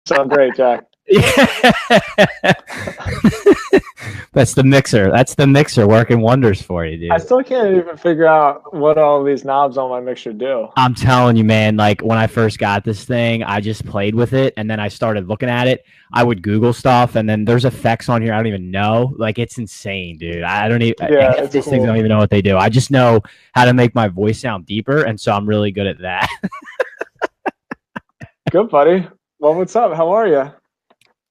sound great, Jack. That's the mixer. That's the mixer working wonders for you, dude. I still can't even figure out what all these knobs on my mixer do. I'm telling you, man, like when I first got this thing, I just played with it and then I started looking at it. I would Google stuff and then there's effects on here I don't even know. Like it's insane, dude. I don't even half these things I don't even know what they do. I just know how to make my voice sound deeper, and so I'm really good at that. Good, buddy. Well, what's up? How are you?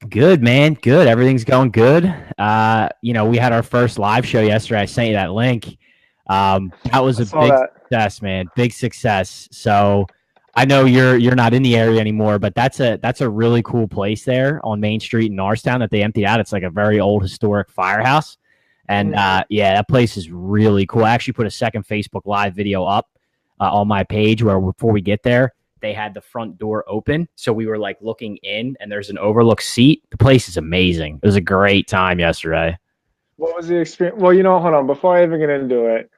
Good, man. Good. Everything's going good. We had our first live show yesterday. I sent you that link. That was a big success, man. Big success. So I know you're not in the area anymore, but that's a really cool place there on Main Street in Norristown that they emptied out. It's like a very old historic firehouse. And that place is really cool. I actually put a second Facebook Live video up on my page where before we get there, they had the front door open. So we were like looking in and there's an overlook seat. The place is amazing. It was a great time yesterday. What was the experience? Well, hold on. Before I even get into it,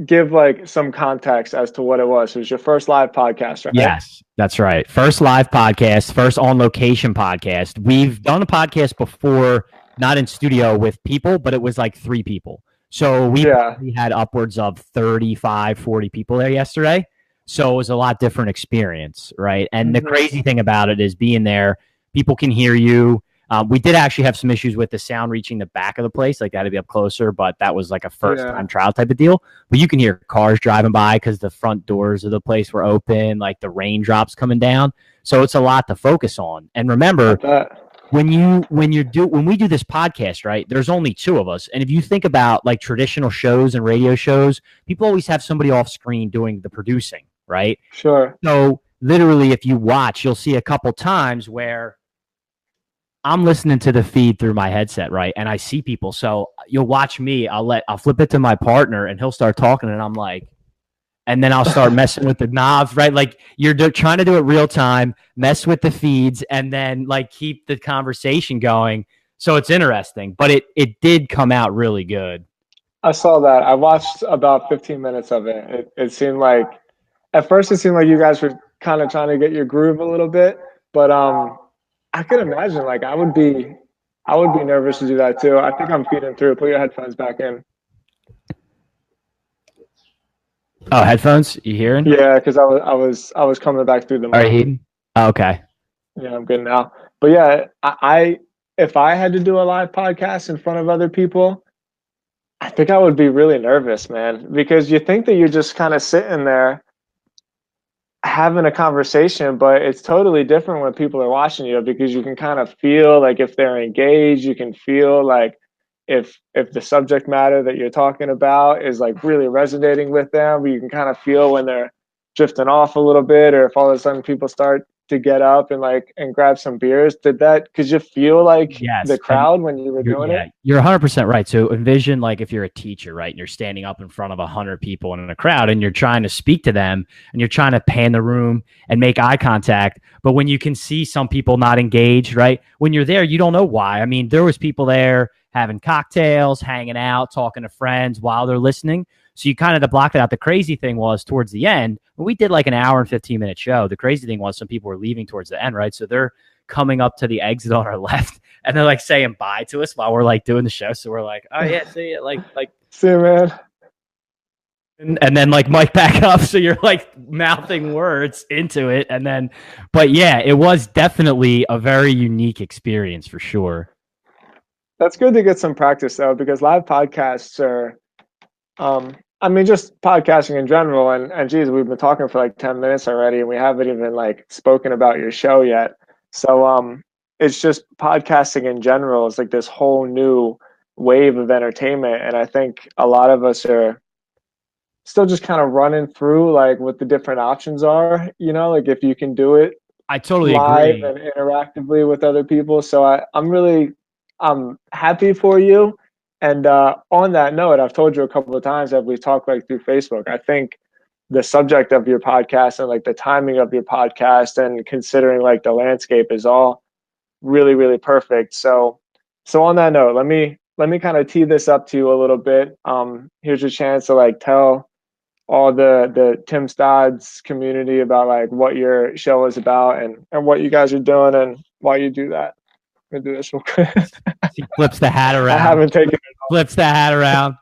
give like some context as to what it was. It was your first live podcast, right? Yes, that's right. First live podcast, first on location podcast. We've done a podcast before, not in studio with people, but it was like 3 people. So we had upwards of 35, 40 people there yesterday. So it was a lot different experience, right? And the crazy thing about it is being there, people can hear you. We did actually have some issues with the sound reaching the back of the place, like that to be up closer, but that was like a first-time trial type of deal. But you can hear cars driving by because the front doors of the place were open, like the raindrops coming down. So it's a lot to focus on. And remember, when we do this podcast, right, there's only 2 of us. And if you think about like traditional shows and radio shows, people always have somebody off screen doing the producing, right? Sure. So literally, if you watch, you'll see a couple times where I'm listening to the feed through my headset, right? And I see people. So you'll watch me. I'll flip it to my partner and he'll start talking and I'm like, and then I'll start messing with the knobs, right? Like you're trying to do it real time, mess with the feeds, and then like keep the conversation going. So it's interesting, but it did come out really good. I saw that. I watched about 15 minutes of it. It seemed like, at first it seemed like you guys were kind of trying to get your groove a little bit, but I could imagine like I would be nervous to do that too. I think I'm feeding through. Put your headphones back in. Oh, headphones? You hearing? Yeah, because I was coming back through them. Are you hearing? Oh, okay. Yeah, I'm good now. But yeah, I if I had to do a live podcast in front of other people, I think I would be really nervous, man, because you think that you're just kind of sitting there having a conversation, but it's totally different when people are watching you because you can kind of feel like if they're engaged, you can feel like if the subject matter that you're talking about is like really resonating with them, you can kind of feel when they're drifting off a little bit, or if all of a sudden people start to get up and grab some beers. Could you feel like the crowd when you were doing it? You're 100% right. So envision like if you're a teacher, right, and you're standing up in front of 100 people in a crowd and you're trying to speak to them and you're trying to pan the room and make eye contact. But when you can see some people not engaged, right, when you're there, you don't know why. I mean, there was people there having cocktails, hanging out, talking to friends while they're listening. So you kind of to block it out. The crazy thing was towards the end, when we did like an hour and 15-minute show, the crazy thing was some people were leaving towards the end, right? So they're coming up to the exit on our left and they're like saying bye to us while we're like doing the show. So we're like, oh yeah, see you. Like see you, man. And then like mic back up. So you're like mouthing words into it. And then, but yeah, it was definitely a very unique experience for sure. That's good to get some practice though, because live podcasts are, just podcasting in general, and geez, we've been talking for like 10 minutes already, and we haven't even like spoken about your show yet. So it's just podcasting in general is like this whole new wave of entertainment, and I think a lot of us are still just kind of running through like what the different options are. Like if you can do it, I totally live agree, and interactively with other people. So I'm happy for you. And on that note, I've told you a couple of times that we've talked like through Facebook. I think the subject of your podcast and like the timing of your podcast and considering like the landscape is all really, really perfect. So on that note, let me kind of tee this up to you a little bit. Here's your chance to like tell all the Tim Stodds community about like what your show is about and what you guys are doing and why you do that. I'm gonna do this real quick. He flips the hat I around. haven't taken it Flips the hat around.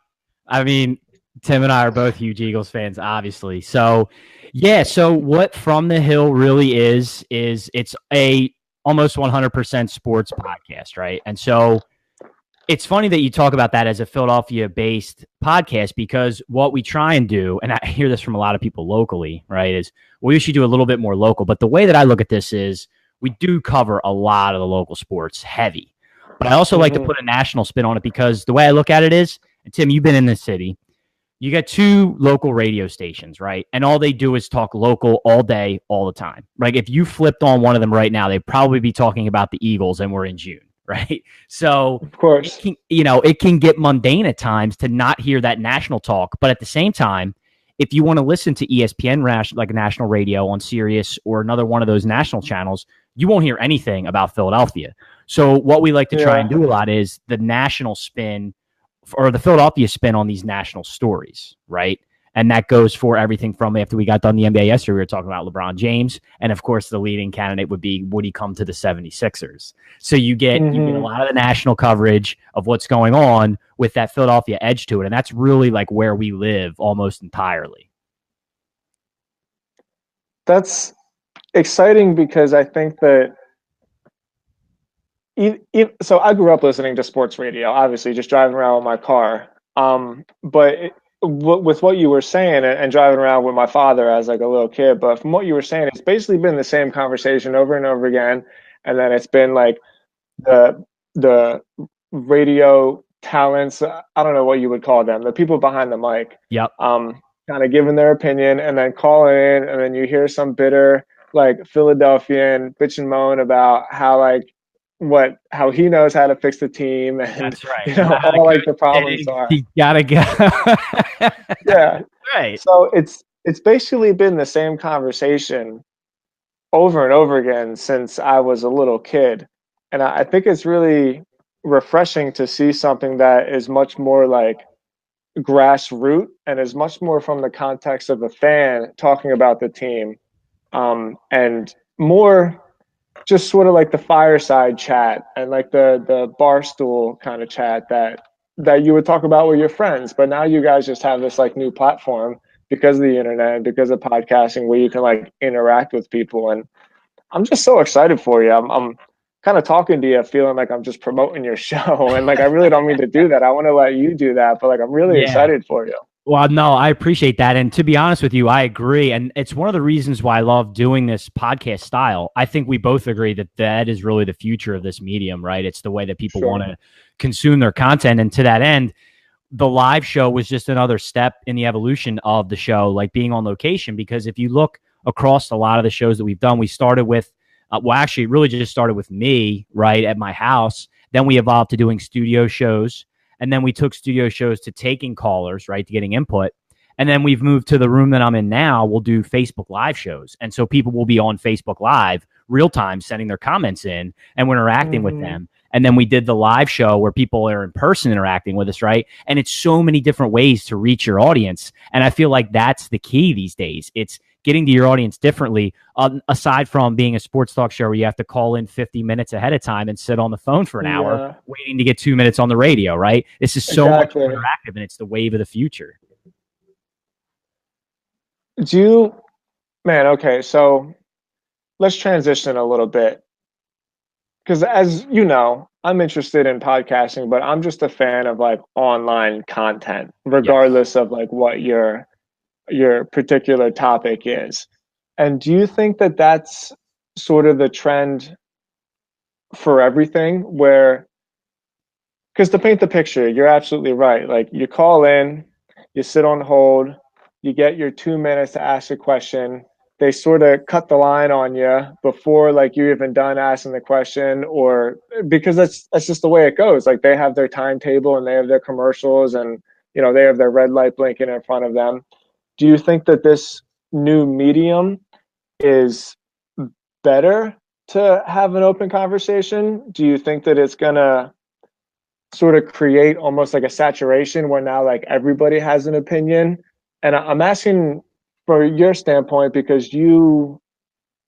I mean, Tim and I are both huge Eagles fans, obviously. So, yeah. So, what From the Hill really is it's a almost 100% sports podcast, right? And so, it's funny that you talk about that as a Philadelphia-based podcast because what we try and do, and I hear this from a lot of people locally, right, is we should do a little bit more local. But the way that I look at this is we do cover a lot of the local sports heavy. But I also like to put a national spin on it because the way I look at it is, and Tim, you've been in this city, you got 2 local radio stations, right? And all they do is talk local all day, all the time. Like if you flipped on one of them right now, they'd probably be talking about the Eagles and we're in June. Right. So, of course, it can get mundane at times to not hear that national talk. But at the same time, if you want to listen to ESPN, like national radio on Sirius or another one of those national channels, you won't hear anything about Philadelphia. So what we like to try and do a lot is the national spin or the Philadelphia spin on these national stories. Right. And that goes for everything from after we got done the NBA yesterday, we were talking about LeBron James. And of course, the leading candidate would he come to the 76ers? So you get a lot of the national coverage of what's going on with that Philadelphia edge to it. And that's really like where we live almost entirely. That's exciting because I think that so I grew up listening to sports radio, obviously just driving around with my car. But with what you were saying and driving around with my father as like a little kid, but from what you were saying, it's basically been the same conversation over and over again. And then it's been like the radio talents, I don't know what you would call them, the people behind the mic. Yep. Kind of giving their opinion and then calling in, and then you hear some bitter like Philadelphian bitch and moan about how how he knows how to fix the team and that's right. all like the problems are. You gotta go. Yeah. Right. So it's basically been the same conversation over and over again since I was a little kid. And I think it's really refreshing to see something that is much more like grassroots and is much more from the context of a fan talking about the team, and more just sort of like the fireside chat and like the barstool kind of chat that you would talk about with your friends. But now you guys just have this like new platform because of the internet and because of podcasting where you can like interact with people. And I'm just so excited for you. I'm kind of talking to you feeling like I'm just promoting your show, and like I really don't mean to do that. I want to let you do that, but like I'm really excited for you. Well, no, I appreciate that. And to be honest with you, I agree. And it's one of the reasons why I love doing this podcast style. I think we both agree that is really the future of this medium, right? It's the way that people want to consume their content. And to that end, the live show was just another step in the evolution of the show, like being on location. Because if you look across a lot of the shows that we've done, we started with, actually, it really just started with me, right, at my house. Then we evolved to doing studio shows. And then we took studio shows to taking callers, right, to getting input. And then we've moved to the room that I'm in now. We'll do Facebook Live shows. And so people will be on Facebook Live real time, sending their comments in, and we're interacting with them. And then we did the live show where people are in person interacting with us, right? And it's so many different ways to reach your audience. And I feel like that's the key these days. It's getting to your audience differently, aside from being a sports talk show where you have to call in 50 minutes ahead of time and sit on the phone for an hour waiting to get 2 minutes on the radio, right? This is so much more interactive, and it's the wave of the future. Okay, so let's transition a little bit. Because as you know, I'm interested in podcasting, but I'm just a fan of like online content, regardless of like what your particular topic is. And do you think that that's sort of the trend for everything where, because to paint the picture, you're absolutely right. Like you call in, you sit on hold, you get your 2 minutes to ask a question. They sort of cut the line on you before like you're even done asking the question, or because that's just the way it goes. Like they have their timetable and they have their commercials and, they have their red light blinking in front of them. Do you think that this new medium is better to have an open conversation? Do you think that it's going to sort of create almost like a saturation where now like everybody has an opinion? And I'm asking for your standpoint because you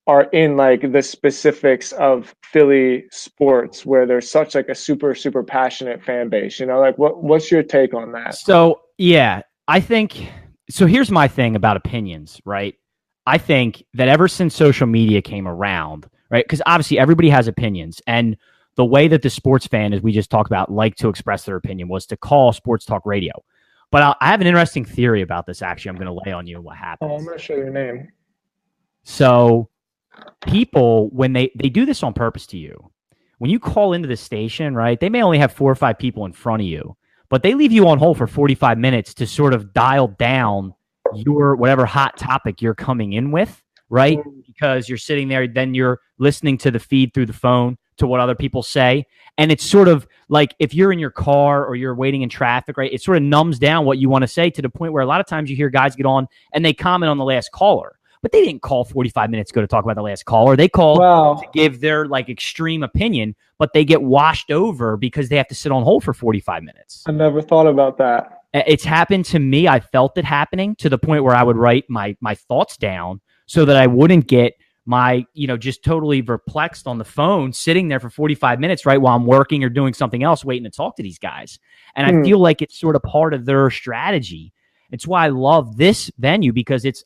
are in like the specifics of Philly sports where there's such like a super, super passionate fan base, you know, like what's your take on that? So, yeah, I think so. Here's my thing about opinions, right? I think that ever since social media came around, right? Because obviously everybody has opinions. And the way that the sports fan, as we just talked about, like to express their opinion was to call sports talk radio. But I have an interesting theory about this, actually. I'm going to lay on you what Oh, I'm happens. gonna show your name. So, people, when they do this on purpose to you, when you call into the station, right, they may only have 4 or 5 people in front of you, but they leave you on hold for 45 minutes to sort of dial down your whatever hot topic you're coming in with, right? Because you're sitting there, then you're listening to the feed through the phone to what other people say. And it's sort of like if you're in your car or you're waiting in traffic, right? It sort of numbs down what you want to say to the point where a lot of times you hear guys get on and they comment on the last caller, but they didn't call 45 minutes ago to talk about the last caller. They called to Wow. give their like extreme opinion, but they get washed over because they have to sit on hold for 45 minutes. I never thought about that. It's happened to me. I felt it happening to the point where I would write my thoughts down so that I wouldn't get my, just totally perplexed on the phone, sitting there for 45 minutes, right, while I'm working or doing something else, waiting to talk to these guys. And I Hmm. feel like it's sort of part of their strategy. It's why I love this venue because it's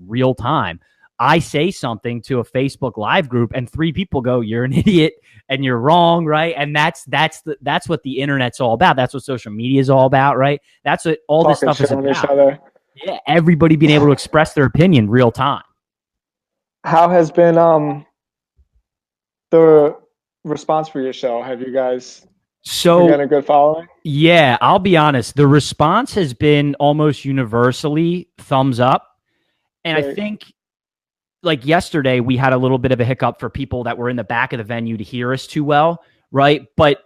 real time. I say something to a Facebook Live group and 3 people go, "You're an idiot and you're wrong," right? And that's what the internet's all about. That's what social media is all about, right? That's what all this Talking stuff shit is on each about. other. Yeah, everybody being able to express their opinion real time. How has been the response for your show? Have you guys been So, getting a good following? yeah, I'll be honest. The response has been almost universally thumbs up. And I Great. think like yesterday, we had a little bit of a hiccup for people that were in the back of the venue to hear us too well, right? But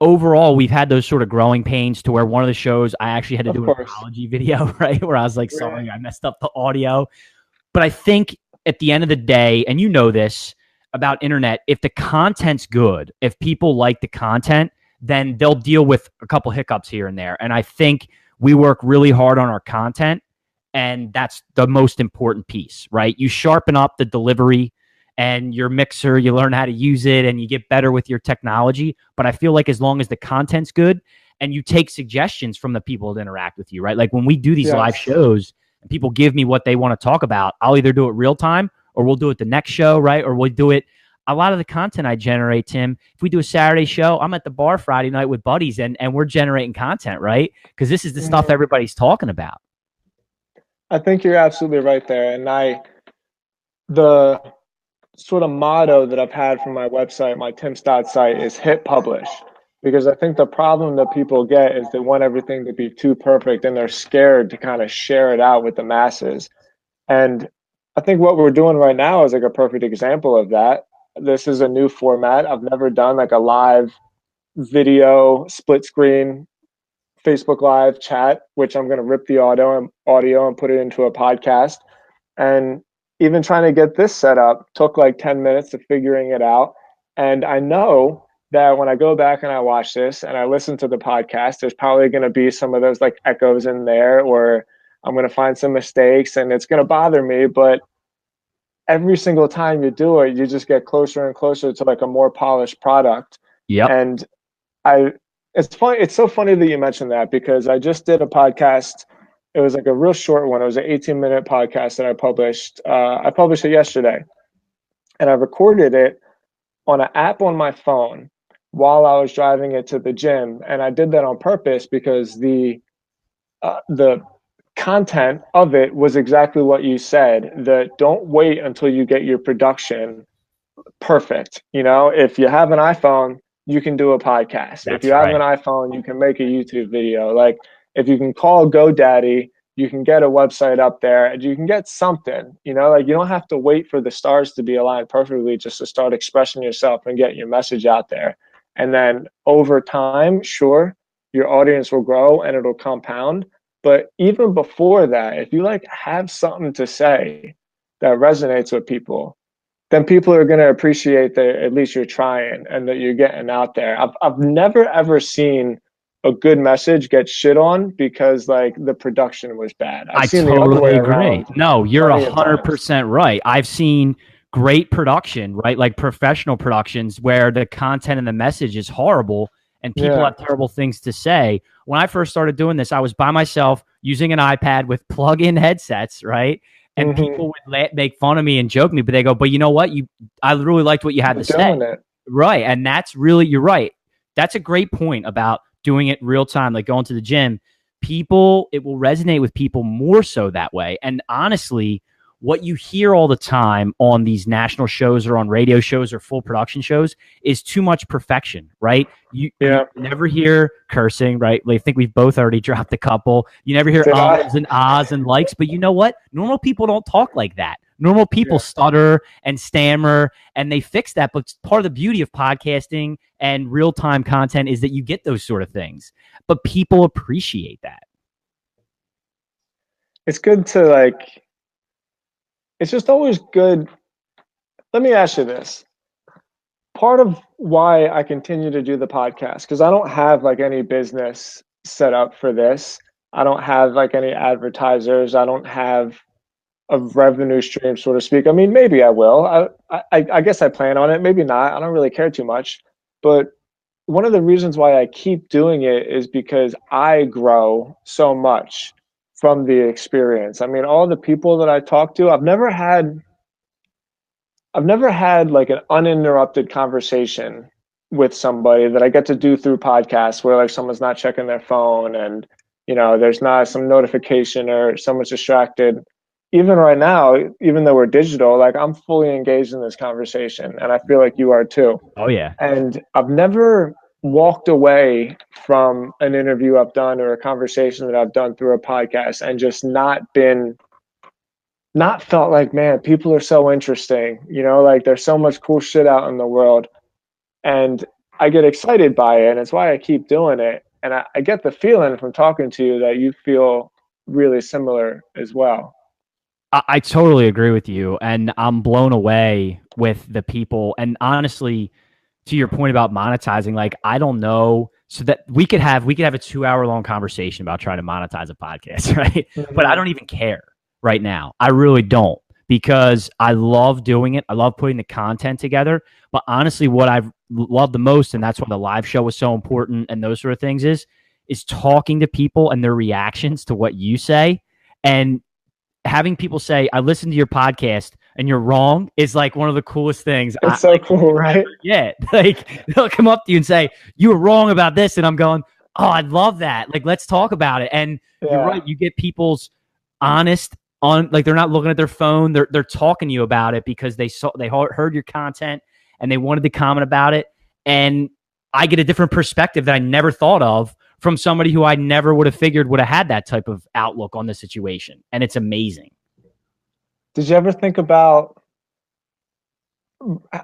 overall, we've had those sort of growing pains to where one of the shows I actually had to Of do an course. apology video, right? Where I was like, Really? sorry, I messed up the audio. But I think at the end of the day, and you know this about internet, if the content's good, if people like the content, then they'll deal with a couple hiccups here and there. And I think we work really hard on our content, and that's the most important piece, right? You sharpen up the delivery and your mixer, you learn how to use it and you get better with your technology. But I feel like as long as the content's good and you take suggestions from the people that interact with you, right? Like when we do these live Yes. shows and people give me what they want to talk about, I'll either do it real time or we'll do it the next show, right? Or we'll do it. A lot of the content I generate, Tim, if we do a Saturday show, I'm at the bar Friday night with buddies and we're generating content, right? Because this is the stuff Mhm. everybody's talking about. I think you're absolutely right there. And the sort of motto that I've had from my website, my Tim Stott site, is hit publish. Because I think the problem that people get is they want everything to be too perfect and they're scared to kind of share it out with the masses. And I think what we're doing right now is like a perfect example of that. This is a new format. I've never done like a live video split screen Facebook Live chat, which I'm going to rip the audio and put it into a podcast. And even trying to get this set up took like 10 minutes of figuring it out. And I know that when I go back and I watch this and I listen to the podcast, there's probably going to be some of those like echoes in there, or I'm going to find some mistakes and it's going to bother me. But every single time you do it, you just get closer and closer to like a more polished product. Yep. And I it's funny, it's so funny that you mentioned that because I just did a podcast. It was like a real short one. It was an 18-minute podcast that I published. I published it yesterday and I recorded it on an app on my phone while I was driving it to the gym. And I did that on purpose because the content of it was exactly what you said. That don't wait until you get your production perfect. You know, if you have an iPhone, you can do a podcast. If you That's have an right. iPhone, you can make a YouTube video. Like if you can call GoDaddy, you can get a website up there and you can get something, you know, like you don't have to wait for the stars to be aligned perfectly just to start expressing yourself and get your message out there. And then over time, sure, your audience will grow and it'll compound. But even before that, if you like have something to say that resonates with people, then people are going to appreciate that at least you're trying and that you're getting out there. I've never ever seen a good message get shit on because like the production was bad. I've I seen the other way totally agree. around No, you're plenty of times. 100% right. I've seen great production, right? Like professional productions where the content and the message is horrible and people Yeah. have terrible things to say. When I first started doing this, I was by myself using an iPad with plug-in headsets, right? And Mm-hmm. people would make fun of me and joke me, but they go, "But you know what? I really liked what you had You're to say." doing it. Right. And that's really, you're right. That's a great point about doing it real time, like going to the gym. People, it will resonate with people more so that way. And honestly, what you hear all the time on these national shows or on radio shows or full production shows is too much perfection, right? You Yeah. never hear cursing, right? I think we've both already dropped a couple. You never hear Did I? ums and ahs and likes, but you know what? Normal people don't talk like that. Normal people Yeah. stutter and stammer, and they fix that. But part of the beauty of podcasting and real time content is that you get those sort of things, but people appreciate that. It's good to like, it's just always good. Let me ask you this. Part of why I continue to do the podcast, because I don't have like any business set up for this. I don't have like any advertisers. I don't have a revenue stream, so to speak. I mean, maybe I will. I guess I plan on it. Maybe not. I don't really care too much. But one of the reasons why I keep doing it is because I grow so much from the experience. I mean, all the people that I talk to, I've never had like an uninterrupted conversation with somebody that I get to do through podcasts where like someone's not checking their phone and there's not some notification or someone's distracted. Even right now, even though we're digital, like I'm fully engaged in this conversation and I feel like you are too. Oh, yeah. And I've never walked away from an interview I've done or a conversation that I've done through a podcast and just not felt like, man, people are so interesting, like there's so much cool shit out in the world. And I get excited by it. And it's why I keep doing it. And I get the feeling from talking to you that you feel really similar as well. I totally agree with you. And I'm blown away with the people. And honestly, to your point about monetizing, like, I don't know. So that we could have a 2 hour long conversation about trying to monetize a podcast, right? Mm-hmm. But I don't even care right now. I really don't, because I love doing it. I love putting the content together. But honestly, what I've loved the most, and that's why the live show was so important and those sort of things, is talking to people and their reactions to what you say. And having people say, "I listened to your podcast and you're wrong," is like one of the coolest things. It's so cool, right? Yeah. Like, they'll come up to you and say, "You were wrong about this." And I'm going, "Oh, I love that. Like, let's talk about it." And you're right. You get people's honest on, like, they're not looking at their phone. They're talking to you about it because they heard your content and they wanted to comment about it. And I get a different perspective that I never thought of from somebody who I never would have figured would have had that type of outlook on the situation. And it's amazing. Did you ever think about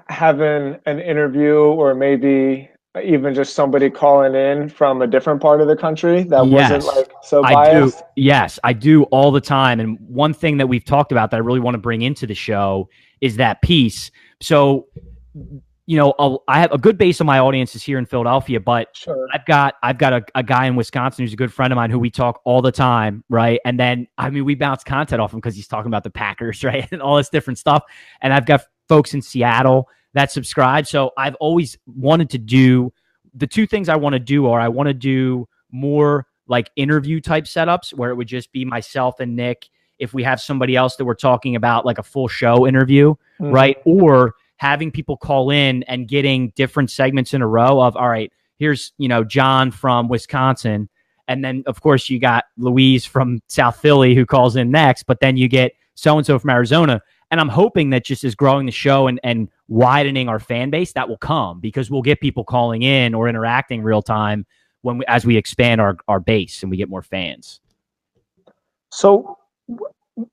having an interview or maybe even just somebody calling in from a different part of the country that wasn't Yes, like so I do. biased? Yes, I do all the time. And one thing that we've talked about that I really want to bring into the show is that piece. So, I have a good base of my audience is here in Philadelphia, but Sure. I've got a guy in Wisconsin who's a good friend of mine who we talk all the time, right? And then, I mean, we bounce content off him because he's talking about the Packers, right? And all this different stuff. And I've got folks in Seattle that subscribe. So I've always wanted to do the two things I want to do are I want to do more like interview type setups where it would just be myself and Nick if we have somebody else that we're talking about, like a full show interview, right? Or having people call in and getting different segments in a row of, all right, here's, John from Wisconsin. And then, of course, you got Louise from South Philly who calls in next, but then you get so-and-so from Arizona. And I'm hoping that just as growing the show and widening our fan base, that will come because we'll get people calling in or interacting real time as we expand our base and we get more fans. So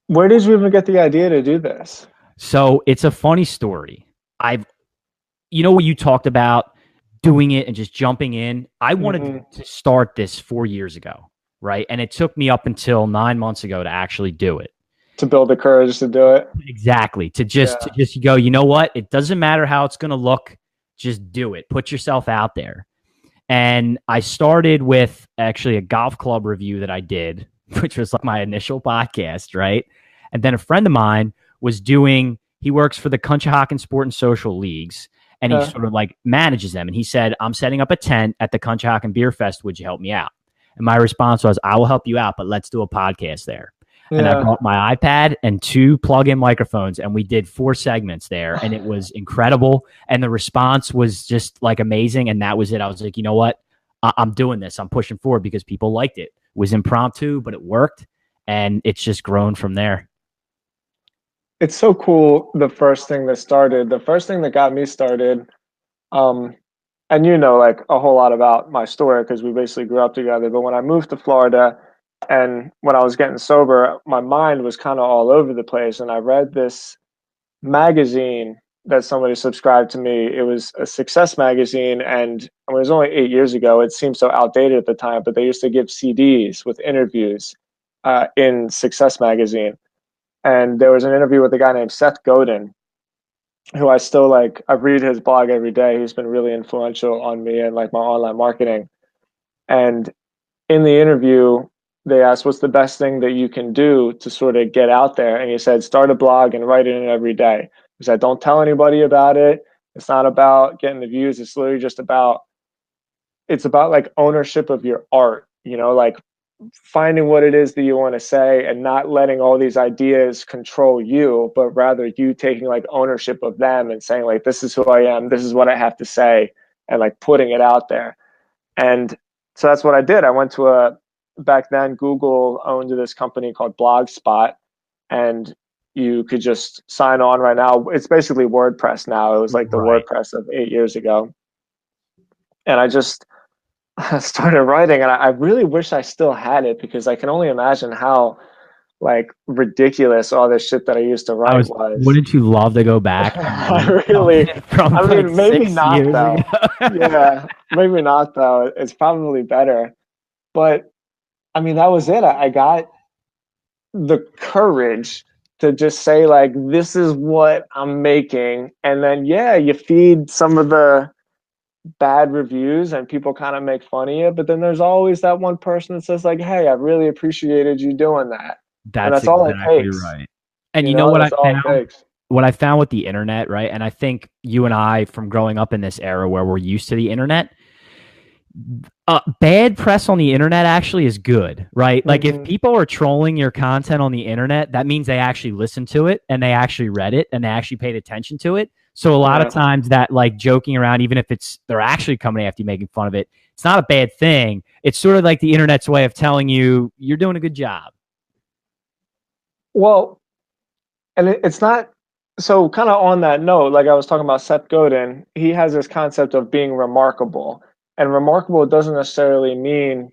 where did you even get the idea to do this? So it's a funny story. What you talked about doing it and just jumping in. I wanted to start this 4 years ago, right? And it took me up until 9 months ago to actually do it. To build the courage to do it. Exactly. To just go, you know what? It doesn't matter how it's going to look. Just do it. Put yourself out there. And I started with actually a golf club review that I did, which was like my initial podcast, right? And then a friend of mine was doing, he works for the Conshohocken Sport and Social Leagues, and he sort of like manages them. And he said, I'm setting up a tent at the Conshohocken Beer Fest. Would you help me out? And my response was, I will help you out, but let's do a podcast there. And I brought my iPad and 2 plug-in microphones, and we did 4 segments there, and it was incredible. And the response was just like amazing. And that was it. I was like, you know what? I'm doing this. I'm pushing forward because people liked it. It was impromptu, but it worked, and it's just grown from there. It's so cool. The first thing that got me started, and you know, like a whole lot about my story because we basically grew up together. But when I moved to Florida and when I was getting sober, my mind was kind of all over the place. And I read this magazine that somebody subscribed to me. It was a success magazine. And I mean, it was only 8 years ago. It seemed so outdated at the time, but they used to give CDs with interviews in Success magazine. And there was an interview with a guy named Seth Godin, who I still like. I read his blog every day. He's been really influential on me and like my online marketing. And in the interview, they asked, what's the best thing that you can do to sort of get out there? And he said, start a blog and write in it every day. He said, don't tell anybody about it. It's not about getting the views. It's literally just about, it's about like ownership of your art, you know, like finding what it is that you want to say and not letting all these ideas control you, but rather you taking like ownership of them and saying like, this is who I am. This is what I have to say, and like putting it out there. And so that's what I did. I went to back then Google owned this company called Blogspot, and you could just sign on right now. It's basically WordPress now. It was like the WordPress of 8 years ago. And I just started writing, and I really wish I still had it because I can only imagine how like ridiculous all this shit that I used to write was. Wouldn't you love to go back? I mean, maybe not though. Yeah, maybe not though. It's probably better. But I mean, that was it. I got the courage to just say like, this is what I'm making. And then, yeah, you feed some of the bad reviews and people kind of make fun of you. But then there's always that one person that says like, hey, I really appreciated you doing that. That's all it takes. Right. And you know what I found? What I found with the internet, right? And I think you and I, from growing up in this era where we're used to the internet, bad press on the internet actually is good, right? Like if people are trolling your content on the internet, that means they actually listened to it and they actually read it and they actually paid attention to it. So a lot of times that like joking around, even if they're actually coming after you making fun of it, it's not a bad thing. It's sort of like the internet's way of telling you you're doing a good job. Well, and it's not. So kind of on that note, like I was talking about Seth Godin, he has this concept of being remarkable. And remarkable doesn't necessarily mean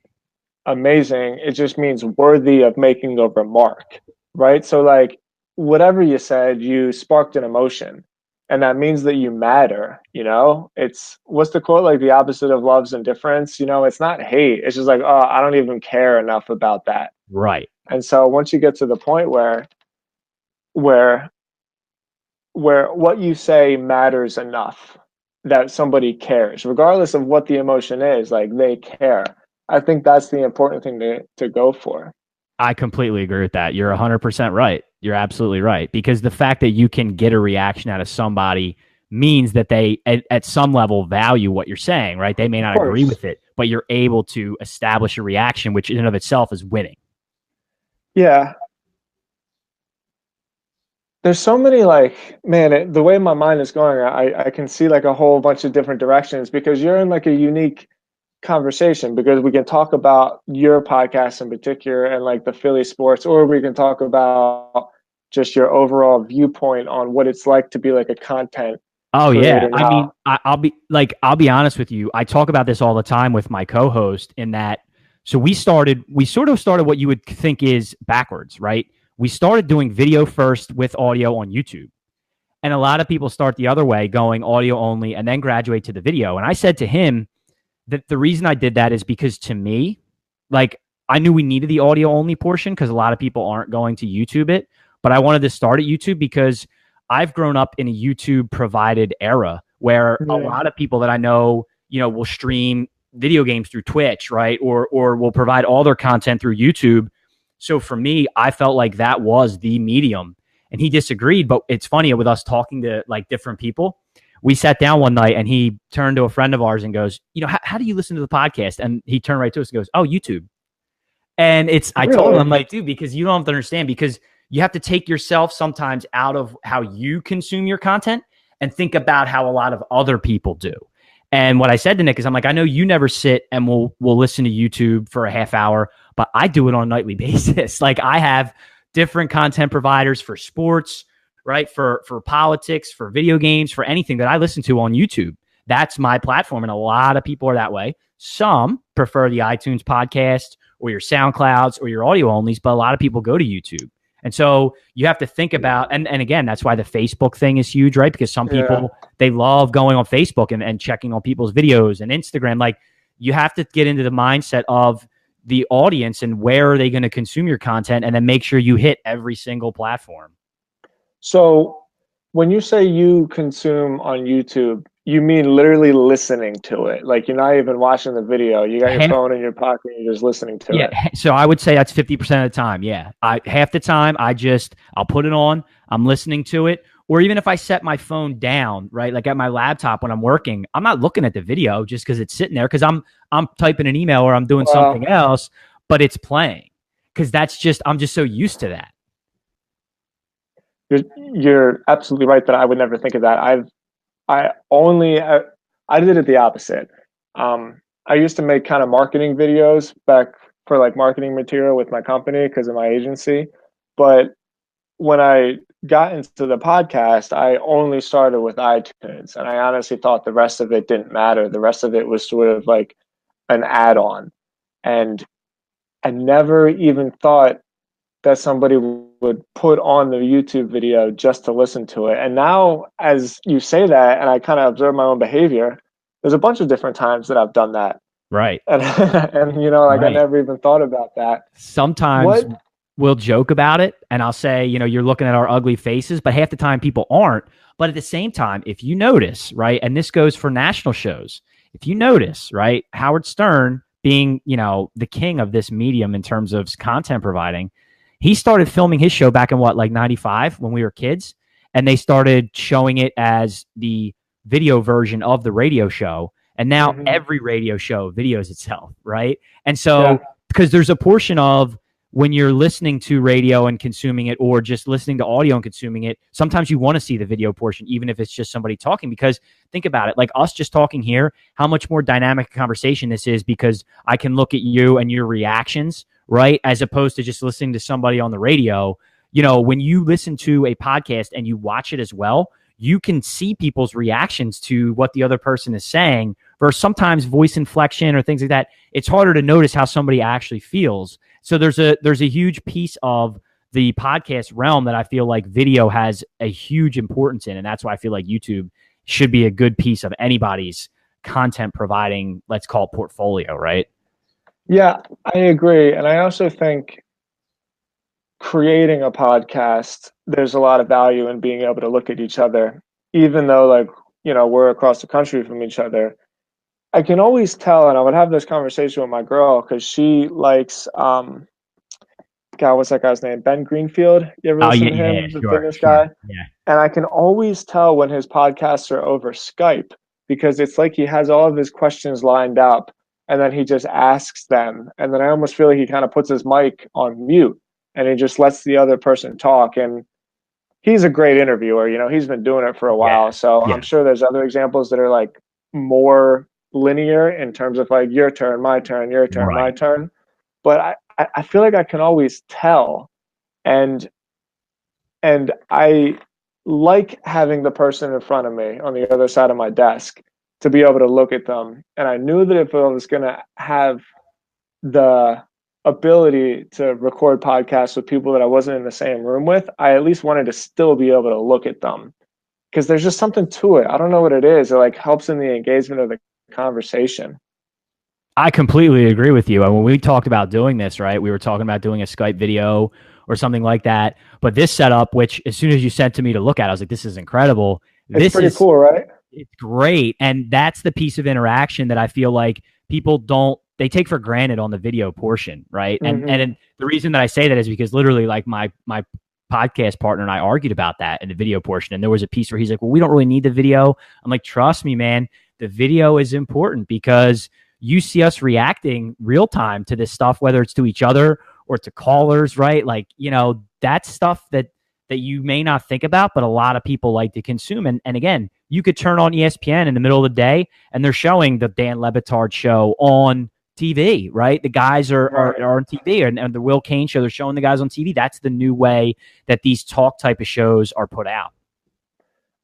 amazing. It just means worthy of making a remark, right? So like whatever you said, you sparked an emotion. And that means that you matter, you know? It's, what's the quote? Like the opposite of love's indifference, you know? It's not hate. It's just like, oh, I don't even care enough about that. Right. And so once you get to the point where what you say matters enough that somebody cares, regardless of what the emotion is, like they care. I think that's the important thing to go for. I completely agree with that. You're 100% right. You're absolutely right. Because the fact that you can get a reaction out of somebody means that they, at some level, value what you're saying, right? They may not agree with it, but you're able to establish a reaction, which in and of itself is winning. Yeah. There's so many like, man, the way my mind is going, I can see like a whole bunch of different directions because you're in like a unique conversation because we can talk about your podcast in particular and like the Philly sports, or we can talk about just your overall viewpoint on what it's like to be like a content. Oh yeah. I mean, I'll be honest with you. I talk about this all the time with my co-host in that. So we sort of started what you would think is backwards, right? We started doing video first with audio on YouTube. And a lot of people start the other way, going audio only and then graduate to the video. And I said to him that the reason I did that is because to me, like I knew we needed the audio only portion because a lot of people aren't going to YouTube it. But I wanted to start at YouTube because I've grown up in a YouTube provided era where a lot of people that I know, you know, will stream video games through Twitch, right? Or will provide all their content through YouTube. So for me, I felt like that was the medium. And he disagreed, but it's funny with us talking to like different people. We sat down one night and he turned to a friend of ours and goes, how do you listen to the podcast? And he turned right to us and goes, oh, YouTube. And I told him, I'm like, dude, because you don't have to understand, because you have to take yourself sometimes out of how you consume your content and think about how a lot of other people do. And what I said to Nick is, I'm like, I know you never sit and we'll listen to YouTube for a half hour, but I do it on a nightly basis. Like I have different content providers for sports, right? For politics, for video games, for anything that I listen to on YouTube. That's my platform. And a lot of people are that way. Some prefer the iTunes podcast or your SoundClouds or your audio onlys, but a lot of people go to YouTube. And so you have to think about, and again, that's why the Facebook thing is huge, right? Because some people, they love going on Facebook and checking on people's videos and Instagram. Like you have to get into the mindset of the audience and where are they going to consume your content, and then make sure you hit every single platform. So when you say you consume on YouTube, you mean literally listening to it? Like you're not even watching the video. You got your phone in your pocket and you're just listening to it. Yeah. So I would say that's 50% of the time. Yeah. Half the time I'll put it on, I'm listening to it. Or even if I set my phone down, right? Like at my laptop when I'm working, I'm not looking at the video just because it's sitting there because I'm typing an email or I'm doing something else, but it's playing. Because I'm just so used to that. You're absolutely right that I would never think of that. I did it the opposite. I used to make kind of marketing videos back for like marketing material with my company because of my agency. But when I got into the podcast, I only started with iTunes, and I honestly thought the rest of it didn't matter. The rest of it was sort of like an add-on. And I never even thought that somebody would put on the YouTube video just to listen to it. And now, as you say that, and I kind of observe my own behavior, there's a bunch of different times that I've done that. Right. And right. I never even thought about that. Sometimes we'll joke about it and I'll say, you're looking at our ugly faces, but half the time people aren't. But at the same time, if you notice, right, and this goes for national shows, if you notice, right, Howard Stern being, the king of this medium in terms of content providing, he started filming his show back in like 95 when we were kids, and they started showing it as the video version of the radio show. And now every radio show videos itself, right? And so, because there's a portion of when you're listening to radio and consuming it, or just listening to audio and consuming it, sometimes you want to see the video portion, even if it's just somebody talking. Because think about it, like us just talking here, how much more dynamic conversation this is, because I can look at you and your reactions, right? As opposed to just listening to somebody on the radio. When you listen to a podcast and you watch it as well, you can see people's reactions to what the other person is saying, versus sometimes voice inflection or things like that. It's harder to notice how somebody actually feels. So there's a huge piece of the podcast realm that I feel like video has a huge importance in. And that's why I feel like YouTube should be a good piece of anybody's content providing, let's call it, portfolio, right? Yeah, I agree. And I also think creating a podcast, there's a lot of value in being able to look at each other, even though we're across the country from each other. I can always tell, and I would have this conversation with my girl because she likes, what's that guy's name? Ben Greenfield. You ever listen to him? The fitness guy. Yeah. And I can always tell when his podcasts are over Skype, because it's like he has all of his questions lined up and then he just asks them. And then I almost feel like he kind of puts his mic on mute and he just lets the other person talk. And he's a great interviewer. He's been doing it for a while. So I'm sure there's other examples that are like more linear in terms of like your turn, my turn, your turn, my turn. But I feel like I can always tell. And I like having the person in front of me on the other side of my desk to be able to look at them. And I knew that if I was going to have the ability to record podcasts with people that I wasn't in the same room with, I at least wanted to still be able to look at them, because there's just something to it. I don't know what it is. It like helps in the engagement of the conversation. I completely agree with you. And when we talked about doing this, right, we were talking about doing a Skype video or something like that. But this setup, which as soon as you sent to me to look at, I was like, this is incredible. It's pretty cool, right? It's great. And that's the piece of interaction that I feel like people they take for granted on the video portion, right? Mm-hmm. And the reason that I say that is because literally, like, my podcast partner and I argued about that in the video portion, and there was a piece where he's like, well, we don't really need the video. I'm like, trust me, man, the video is important because you see us reacting real time to this stuff, whether it's to each other or to callers, right? Like, that's stuff that you may not think about, but a lot of people like to consume. And again, you could turn on ESPN in the middle of the day and they're showing the Dan Le Batard show on TV, right? The guys are on TV, and the Will Kane show, they're showing the guys on TV. That's the new way that these talk type of shows are put out.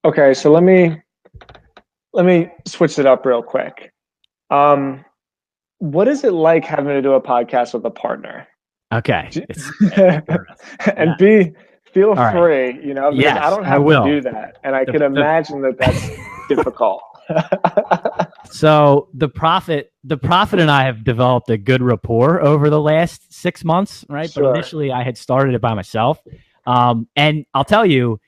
Okay, so let me switch it up real quick. What is it like having to do a podcast with a partner? Okay. And feel free, because yes, I don't have to do that. And I can imagine that that's difficult. So the prophet and I have developed a good rapport over the last 6 months, right? Sure. But initially I had started it by myself. And I'll tell you,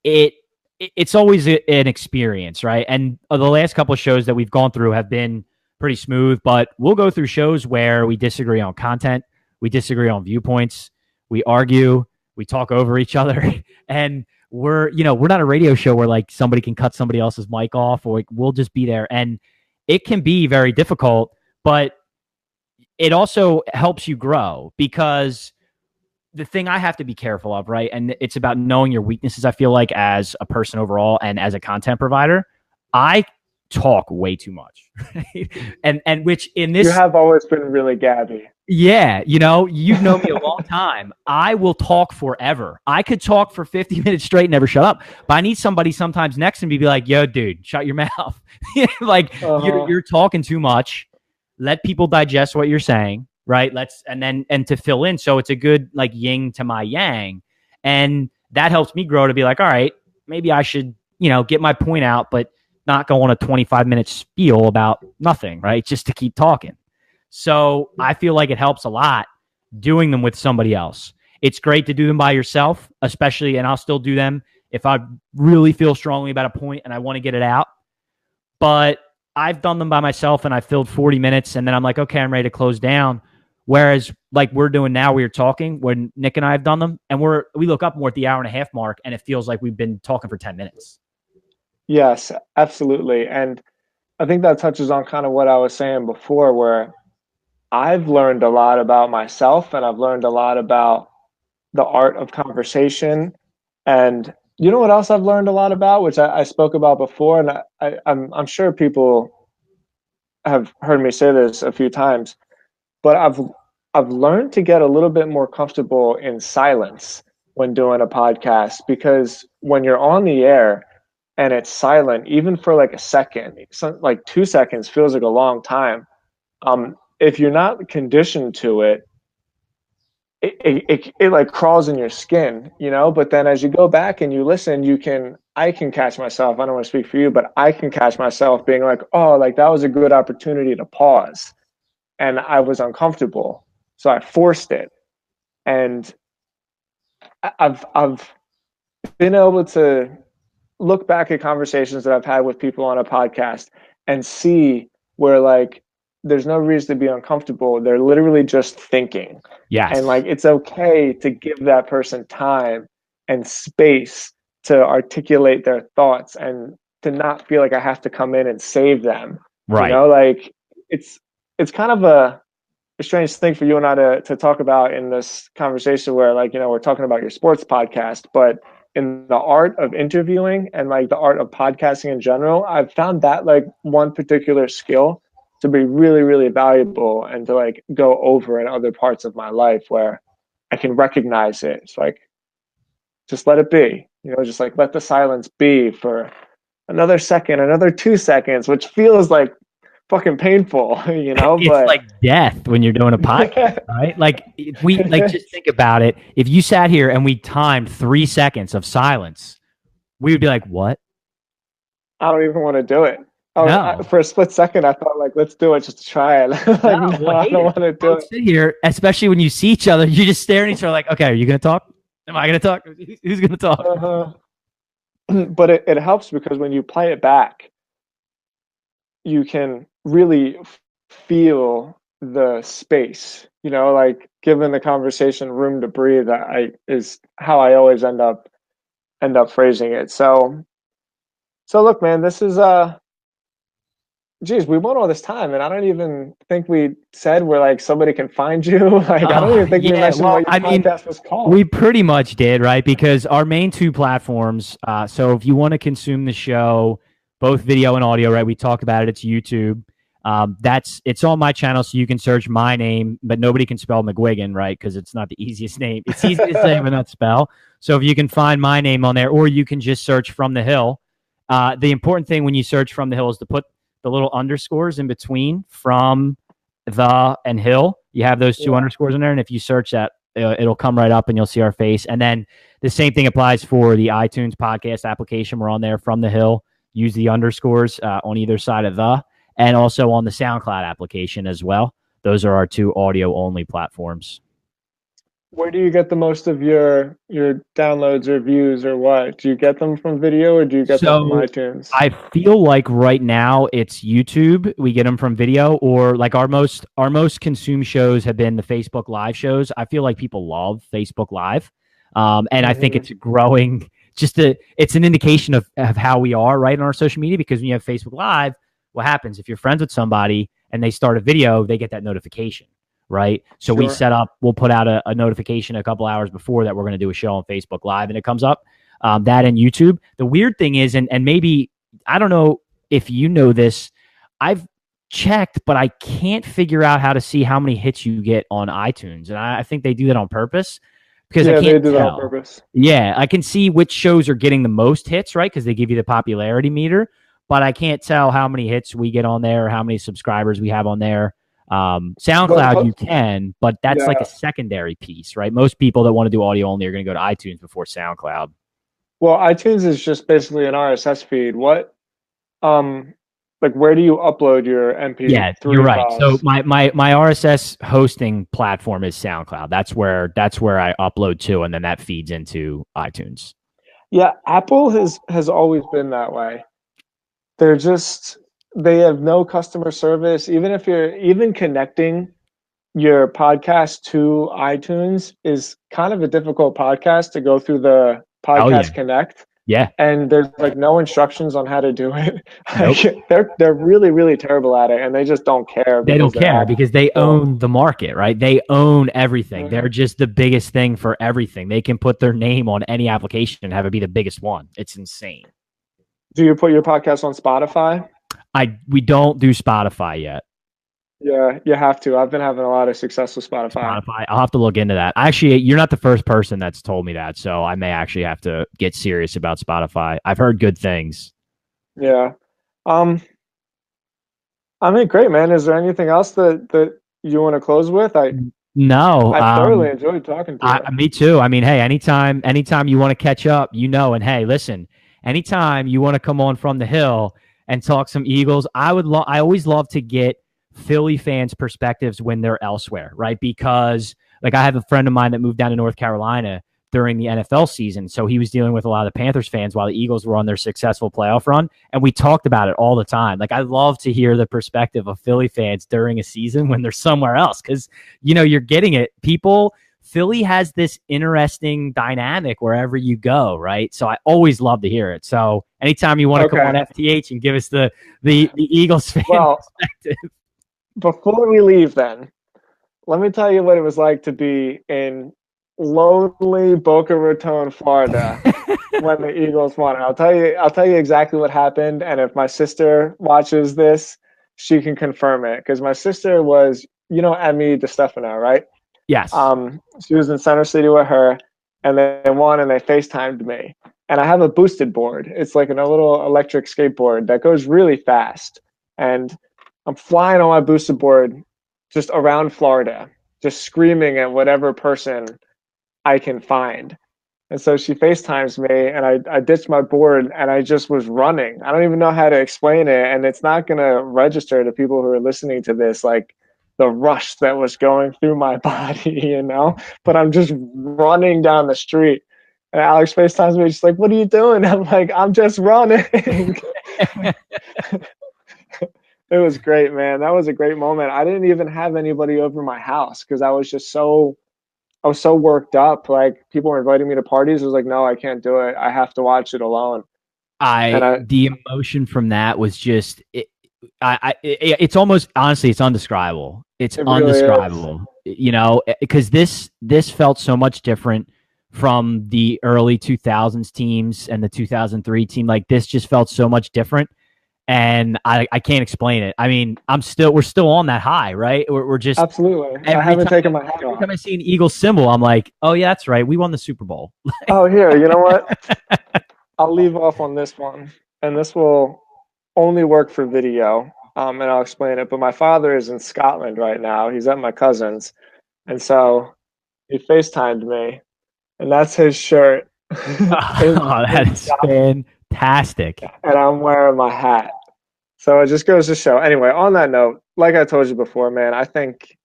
it's always an experience, right? And the last couple of shows that we've gone through have been pretty smooth, but we'll go through shows where we disagree on content, we disagree on viewpoints, we argue, we talk over each other, and we're not a radio show where like somebody can cut somebody else's mic off, or we'll just be there. And it can be very difficult, but it also helps you grow, because the thing I have to be careful of, right? And it's about knowing your weaknesses, I feel like, as a person overall and as a content provider. I talk way too much. Right? And which in this, you have always been really gabby. Yeah, you've known me a long time. I will talk forever. I could talk for 50 minutes straight and never shut up. But I need somebody sometimes next to me to be like, yo, dude, shut your mouth. Like, you're talking too much. Let people digest what you're saying, right? And to fill in. So it's a good like yin to my yang. And that helps me grow to be like, all right, maybe I should, get my point out, but not go on a 25-minute spiel about nothing, right? Just to keep talking. So I feel like it helps a lot doing them with somebody else. It's great to do them by yourself, especially, and I'll still do them if I really feel strongly about a point and I want to get it out. But I've done them by myself and I filled 40 minutes and then I'm like, okay, I'm ready to close down. Whereas like we're doing now, we were talking when Nick and I have done them, and we look up, and we're at the hour and a half mark, and it feels like we've been talking for 10 minutes. Yes, absolutely. And I think that touches on kind of what I was saying before, where I've learned a lot about myself, and I've learned a lot about the art of conversation. And you know what else I've learned a lot about, which I spoke about before, and I'm sure people have heard me say this a few times, but I've learned to get a little bit more comfortable in silence when doing a podcast, because when you're on the air and it's silent, even for like a second, like 2 seconds feels like a long time. If you're not conditioned to it, it like crawls in your skin, but then as you go back and you listen, I can catch myself. I don't want to speak for you, but I can catch myself being like, oh, like that was a good opportunity to pause. And I was uncomfortable. So I forced it. And I've been able to look back at conversations that I've had with people on a podcast and see where like there's no reason to be uncomfortable. They're literally just thinking. Yes. And like it's okay to give that person time and space to articulate their thoughts and to not feel like I have to come in and save them. Right. Like it's kind of a strange thing for you and I to talk about in this conversation where like, we're talking about your sports podcast, but in the art of interviewing and like the art of podcasting in general, I've found that like one particular skill to be really, really valuable and to like go over in other parts of my life where I can recognize it. It's like, just let it be, just like let the silence be for another second, another 2 seconds, which feels like fucking painful, It's but like death when you're doing a podcast, right? Like if we just think about it. If you sat here and we timed 3 seconds of silence, we would be like, what? I don't even want to do it. For a split second, I thought like, let's do it just to try it. I don't want to do it. Sit here, especially when you see each other, you just stare at each other like, okay, are you going to talk? Am I going to talk? Who's going to talk? But it helps because when you play it back, you can really feel the space, like giving the conversation room to breathe. I is how I always end up phrasing it. So look, man, this is geez, we went all this time, and I don't even think we said where like somebody can find you. Like, I don't even think we Yeah, mentioned well, what your I mean, podcast was we called. pretty much did, right? Because our main two platforms, so if you want to consume the show, both video and audio, right? We talked about it, it's YouTube. It's on my channel, so you can search my name, but nobody can spell McGuigan, right? Because it's not the easiest name. It's easy to say but not spell. So if you can find my name on there, or you can just search From the Hill. The important thing when you search From the Hill is to put the little underscores in between From the and Hill. You have those two Yeah. underscores in there, and if you search that, it'll come right up and you'll see our face. And then the same thing applies for the iTunes podcast application. We're on there, From the Hill. Use the underscores on either side of the, and also on the SoundCloud application as well. Those are our two audio only platforms. Where do you get the most of your downloads or views, or what? Do you get them from video, or do you get them from So iTunes? I feel like right now it's YouTube. We get them from video, or like our most consumed shows have been the Facebook Live shows. I feel like people love Facebook Live, and I think Hmm. it's growing. It's an indication of how we are right on our social media, because when you have Facebook Live, what happens if you're friends with somebody and they start a video, they get that notification, right? So Sure. we'll put out a notification a couple hours before that we're going to do a show on Facebook Live, and it comes up. That and YouTube. The weird thing is, and maybe I don't know if you know this, I've checked, but I can't figure out how to see how many hits you get on iTunes, and I think they do that on purpose because I Yeah, they can't do that on tell. purpose. Yeah, I can see which shows are getting the most hits, right? Because they give you the popularity meter, but I can't tell how many hits we get on there or how many subscribers we have on there. SoundCloud But you can, but that's like a yeah. secondary piece, right? Most people that want to do audio only are going to go to iTunes before SoundCloud. Well, iTunes is just basically an RSS feed. Um, like, where do you upload your Yeah, you're MP3 right. So files? my RSS hosting platform is SoundCloud. That's where I upload to, and then that feeds into iTunes. Yeah, Apple has always been that way. They're just they have no customer service. Even if you're even connecting your podcast to iTunes is kind of a difficult podcast to go through the Oh yeah, Podcast Connect, yeah. and there's like no instructions on how to do it. Nope. Like, they're really really terrible at it, and they just don't care They because don't they're care Apple because they people. own the market, right? They own everything. They're Mhm. just the biggest thing for everything. They can put their name on any application and have it be the biggest one. It's insane. Do you put your podcast on Spotify? We don't do Spotify yet. Yeah, you have to. I've been having a lot of success with Spotify. Spotify. I'll have to look into that. Actually, you're not the first person that's told me that, so I may actually have to get serious about Spotify. I've heard good things. Yeah. Um, I mean, great, man. Is there anything else that you want to close with? I No, I thoroughly enjoyed talking to you. me too. I mean, hey, anytime you want to catch up, and hey, listen, anytime you want to come on From the Hill and talk some Eagles, I always love to get Philly fans' perspectives when they're elsewhere, right? Because like I have a friend of mine that moved down to North Carolina during the NFL season, so he was dealing with a lot of the Panthers fans while the Eagles were on their successful playoff run, and we talked about it all the time. Like I love to hear the perspective of Philly fans during a season when they're somewhere else, because you're getting it. Philly has this interesting dynamic wherever you go, right? So I always love to hear it. So anytime you want to come on Okay. FTH and give us the Eagles fan Well, perspective. before we leave, then let me tell you what it was like to be in lonely Boca Raton, Florida, when the Eagles won. I'll tell you exactly what happened, and if my sister watches this, she can confirm it because my sister was, Emmy DeStefano, right? Yes. She was in Center City with her, and they won, and they FaceTimed me. And I have a boosted board. It's like a little electric skateboard that goes really fast. And I'm flying on my boosted board just around Florida, just screaming at whatever person I can find. And so she FaceTimes me, and I ditched my board, and I just was running. I don't even know how to explain it, and it's not going to register to people who are listening to this, like the rush that was going through my body. But I'm just running down the street. And Alex FaceTimes me, just like, "What are you doing?" I'm like, "I'm just running." It was great, man. That was a great moment. I didn't even have anybody over my house because I was so worked up. Like people were inviting me to parties. I was like, no, I can't do it. I have to watch it alone. And The emotion from that was just it's almost honestly it's undescribable. It's it really is. undescribable. You know, because this felt so much different from the early 2000s teams and the 2003 team. Like this just felt so much different, and I can't explain it. I mean, we're still on that high, right? We're just Absolutely. I haven't taken my hat every off. time I see an Eagle symbol, I'm like, oh yeah, that's right, we won the Super Bowl. Oh, here, you know what? I'll leave off on this one, and this will only work for video. And I'll explain it. But my father is in Scotland right now. He's at my cousin's, and so he FaceTimed me, and that's his shirt. Oh, that is fantastic. And I'm wearing my hat. So it just goes to show. Anyway, on that note, like I told you before, man, I think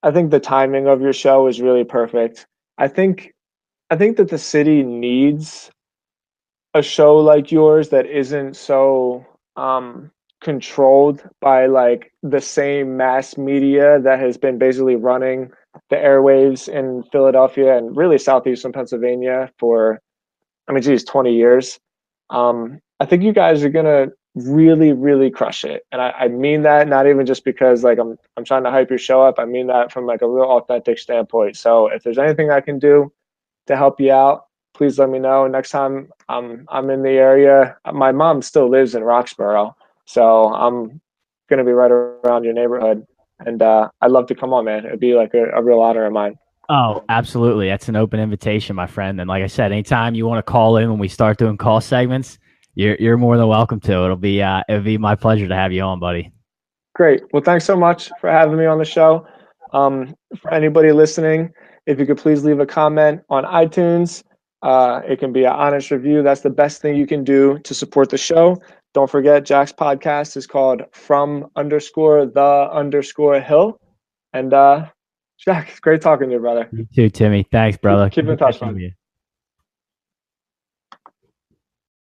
the timing of your show is really perfect. I think I think that the city needs a show like yours that isn't so controlled by like the same mass media that has been basically running the airwaves in Philadelphia and really southeastern Pennsylvania for, I mean, geez, 20 years. I think you guys are gonna really, really crush it, and I mean that not even just because like I'm trying to hype your show up. I mean that from like a real authentic standpoint. So if there's anything I can do to help you out, please let me know. Next time I'm in the area, my mom still lives in Roxborough, so I'm gonna be right around your neighborhood, and I'd love to come on, man. It'd be like a real honor of mine. Oh, absolutely. That's an open invitation, my friend. And like I said, anytime you want to call in when we start doing call segments, you're more than welcome to. It'll be my pleasure to have you on, buddy. Great. Well, thanks so much for having me on the show. For anybody listening, if you could please leave a comment on iTunes, it can be an honest review. That's the best thing you can do to support the show. Don't forget, Jack's podcast is called From underscore the underscore hill. And Jack, it's great talking to you, brother. You too, Timmy. Thanks, brother. Keep in Good touch, catching man. you.